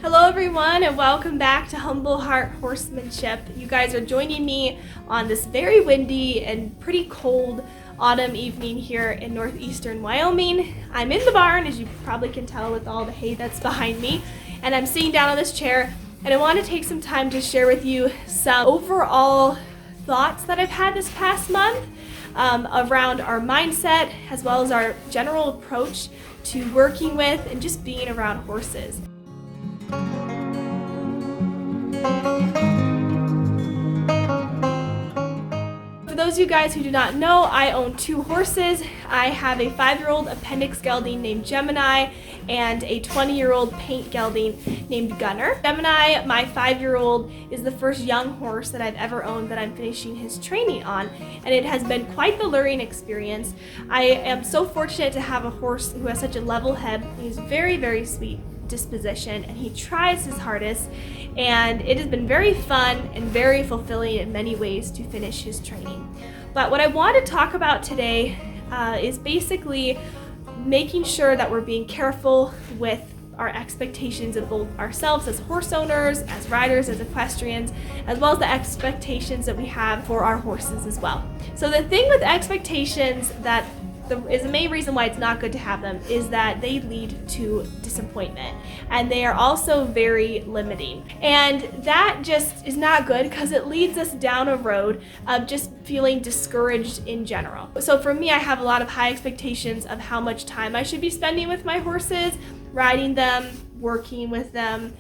Hello everyone and welcome back to Humble Heart Horsemanship. You guys are joining me on this very windy and pretty cold autumn evening here in northeastern Wyoming. I'm in the barn, as you probably can tell with all the hay that's behind me, and I'm sitting down on this chair and I want to take some time to share with you some overall thoughts that I've had this past month around our mindset as well as our general approach to working with and just being around horses. For those of you guys who do not know, I own two horses. I have a 5-year-old appendix gelding named Gemini and a 20-year-old paint gelding named Gunner. Gemini, my 5-year-old, is the first young horse that I've ever owned that I'm finishing his training on, and it has been quite the learning experience. I am so fortunate to have a horse who has such a level head. He's very, very sweet disposition and he tries his hardest, and it has been very fun and very fulfilling in many ways to finish his training. But what I want to talk about today is basically making sure that we're being careful with our expectations of both ourselves as horse owners, as riders, as equestrians, as well as the expectations that we have for our horses as well. So the thing with expectations that is the main reason why it's not good to have them is that they lead to disappointment, and they are also very limiting, and that just is not good because it leads us down a road of just feeling discouraged in general. So for me, I have a lot of high expectations of how much time I should be spending with my horses, riding them, working with them,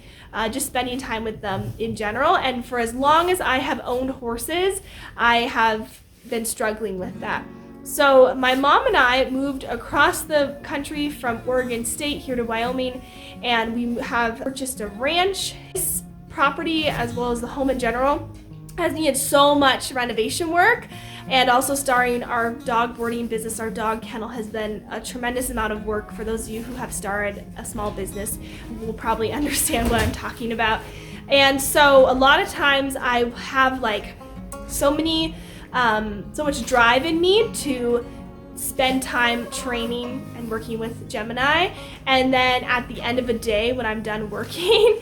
just spending time with them in general. And for as long as I have owned horses, I have been struggling with that. So my mom and I moved across the country from Oregon State here to Wyoming, and we have purchased a ranch. This property, as well as the home in general, has needed so much renovation work, and also starting our dog boarding business, our dog kennel, has been a tremendous amount of work. For those of you who have started a small business will probably understand what I'm talking about. And so a lot of times I have so much drive in me to spend time training and working with Gemini, and then at the end of a day when I'm done working,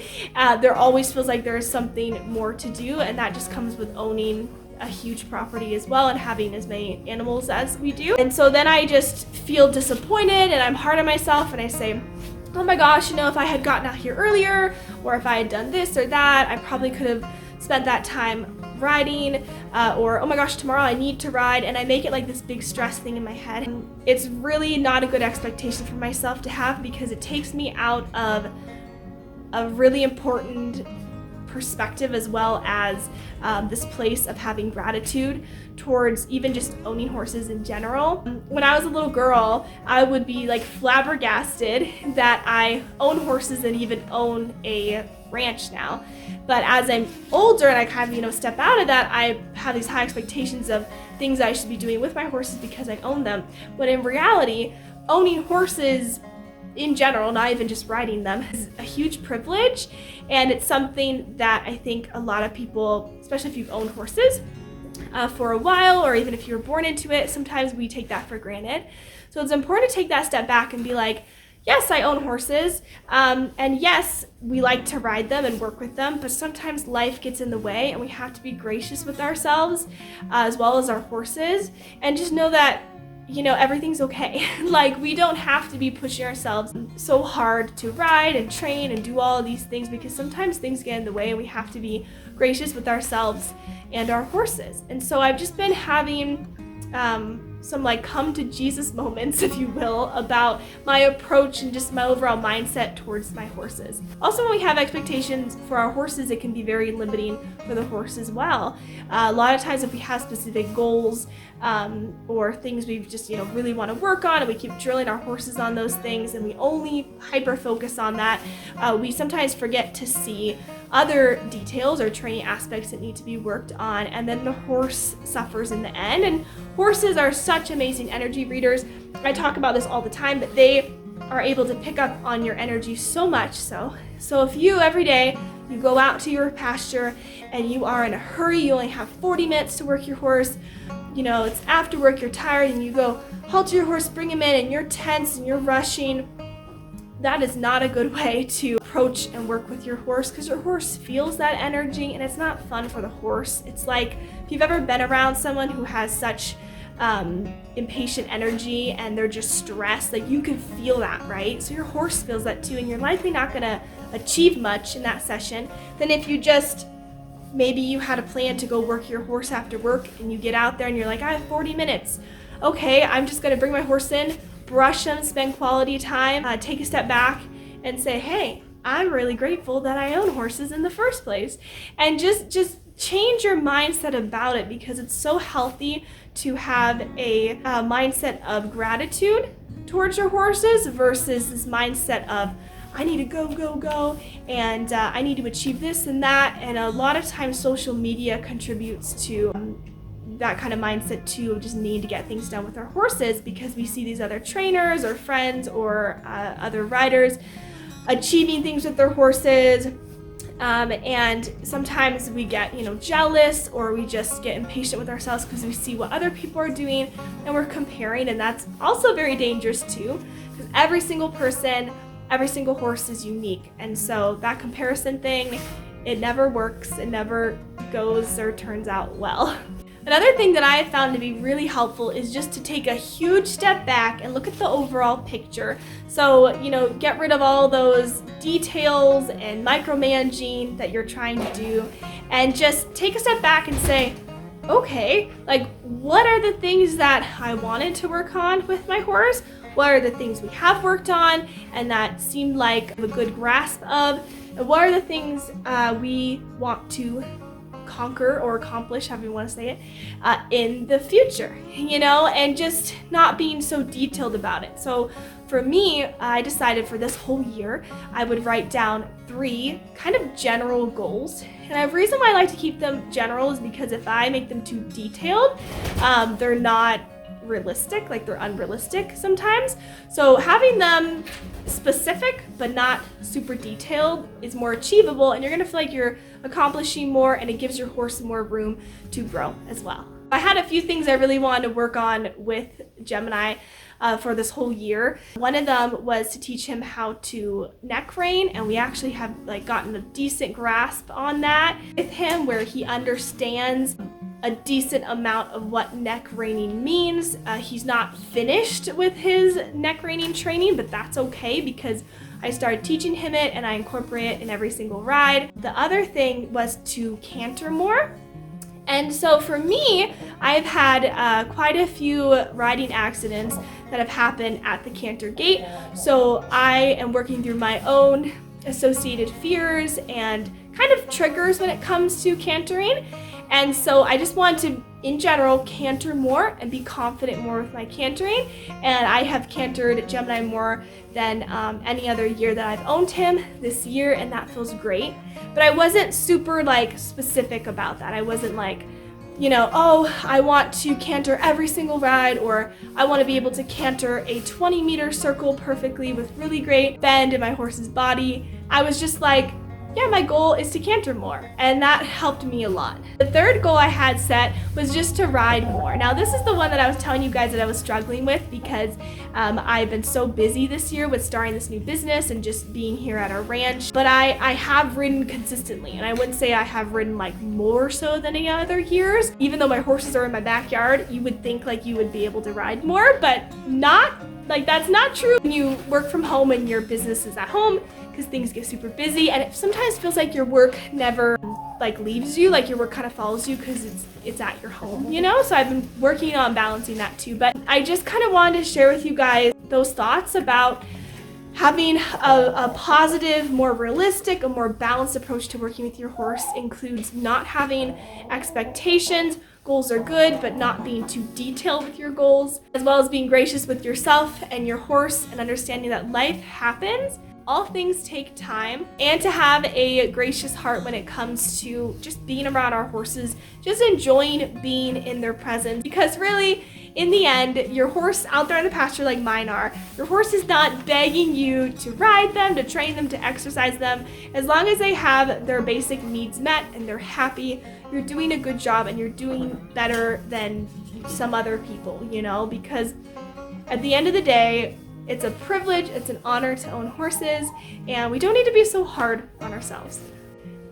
there always feels like there is something more to do, and that just comes with owning a huge property as well and having as many animals as we do. And so then I just feel disappointed and I'm hard on myself, and I say, oh my gosh, if I had gotten out here earlier, or if I had done this or that, I probably could have spent that time riding, or oh my gosh, tomorrow I need to ride, and I make it like this big stress thing in my head. And it's really not a good expectation for myself to have, because it takes me out of a really important perspective, as well as this place of having gratitude towards even just owning horses in general. When I was a little girl, I would be like flabbergasted that I own horses and even own a ranch now. But as I'm older and I kind of step out of that, I have these high expectations of things I should be doing with my horses because I own them. But in reality, owning horses in general, not even just riding them, is a huge privilege, and it's something that I think a lot of people, especially if you've owned horses for a while, or even if you were born into it, sometimes we take that for granted. So it's important to take that step back and be like, yes, I own horses, and yes, we like to ride them and work with them, but sometimes life gets in the way, and we have to be gracious with ourselves as well as our horses, and just know that everything's okay. Like, we don't have to be pushing ourselves so hard to ride and train and do all of these things, because sometimes things get in the way and we have to be gracious with ourselves and our horses. And so I've just been having some come to Jesus moments, if you will, about my approach and just my overall mindset towards my horses. Also, when we have expectations for our horses, it can be very limiting for the horse as well. A lot of times if we have specific goals or things we just really want to work on, and we keep drilling our horses on those things and we only hyper focus on that, we sometimes forget to see other details or training aspects that need to be worked on, and then the horse suffers in the end. And horses are such amazing energy readers. I talk about this all the time, but they are able to pick up on your energy so much so if you every day you go out to your pasture and you are in a hurry, you only have 40 minutes to work your horse, it's after work, you're tired, and you go halter your horse, bring him in, and you're tense and you're rushing, that is not a good way to approach and work with your horse, because your horse feels that energy and it's not fun for the horse. It's like if you've ever been around someone who has such impatient energy and they're just stressed, like you can feel that, right? So your horse feels that too, and you're likely not going to achieve much in that session than if you just, maybe you had a plan to go work your horse after work and you get out there and you're like, I have 40 minutes. Okay, I'm just going to bring my horse in, brush them, spend quality time, take a step back and say, hey, I'm really grateful that I own horses in the first place. And just change your mindset about it, because it's so healthy to have a mindset of gratitude towards your horses versus this mindset of, I need to go, and I need to achieve this and that. And a lot of times social media contributes to that kind of mindset too, of just need to get things done with our horses, because we see these other trainers or friends or other riders achieving things with their horses. And sometimes we get, jealous, or we just get impatient with ourselves because we see what other people are doing and we're comparing, and that's also very dangerous too, because every single person, every single horse is unique. And so that comparison thing, it never works. It never goes or turns out well. Another thing that I have found to be really helpful is just to take a huge step back and look at the overall picture. So, get rid of all those details and micromanaging that you're trying to do, and just take a step back and say, okay, like, what are the things that I wanted to work on with my horse? What are the things we have worked on and that seemed like a good grasp of? And what are the things we want to conquer or accomplish, however you want to say it, in the future, and just not being so detailed about it. So for me, I decided for this whole year, I would write down 3 kind of general goals. And the reason why I like to keep them general is because if I make them too detailed, they're not realistic, like they're unrealistic sometimes. So having them specific but not super detailed is more achievable, and you're gonna feel like you're accomplishing more, and it gives your horse more room to grow as well. I had a few things I really wanted to work on with Gemini for this whole year. One of them was to teach him how to neck rein, and we actually have gotten a decent grasp on that with him, where he understands a decent amount of what neck reining means. He's not finished with his neck reining training, but that's okay, because I started teaching him it and I incorporate it in every single ride. The other thing was to canter more. And so for me, I've had quite a few riding accidents that have happened at the canter gait. So I am working through my own associated fears and kind of triggers when it comes to cantering. And so I just want to, in general, canter more and be confident more with my cantering. And I have cantered Gemini more than any other year that I've owned him this year, and that feels great. But I wasn't super specific about that. I wasn't I want to canter every single ride, or I want to be able to canter a 20-meter circle perfectly with really great bend in my horse's body. I was just my goal is to canter more, and that helped me a lot. The third goal I had set was just to ride more. Now, this is the one that I was telling you guys that I was struggling with, because I've been so busy this year with starting this new business and just being here at our ranch. But I have ridden consistently, and I wouldn't say I have ridden more so than any other years. Even though my horses are in my backyard, you would think you would be able to ride more, but not. That's not true when you work from home and your business is at home, because things get super busy, and it sometimes feels like your work never leaves you, your work kind of follows you because it's at your home, So I've been working on balancing that too. But I just kind of wanted to share with you guys those thoughts about having a positive, more realistic, a more balanced approach to working with your horse. Includes not having expectations. Goals are good, but not being too detailed with your goals, as well as being gracious with yourself and your horse, and understanding that life happens. All things take time, and to have a gracious heart when it comes to just being around our horses, just enjoying being in their presence, because really, in the end, your horse out there in the pasture like mine are, your horse is not begging you to ride them, to train them, to exercise them. As long as they have their basic needs met and they're happy, you're doing a good job, and you're doing better than some other people, because at the end of the day, It's a privilege, it's an honor to own horses, and we don't need to be so hard on ourselves.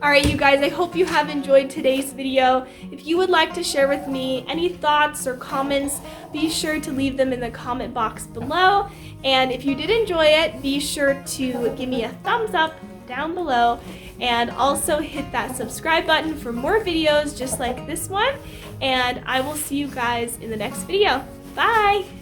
Alright, you guys, I hope you have enjoyed today's video. If you would like to share with me any thoughts or comments, be sure to leave them in the comment box below. And if you did enjoy it, be sure to give me a thumbs up down below, and also hit that subscribe button for more videos just like this one. And I will see you guys in the next video. Bye!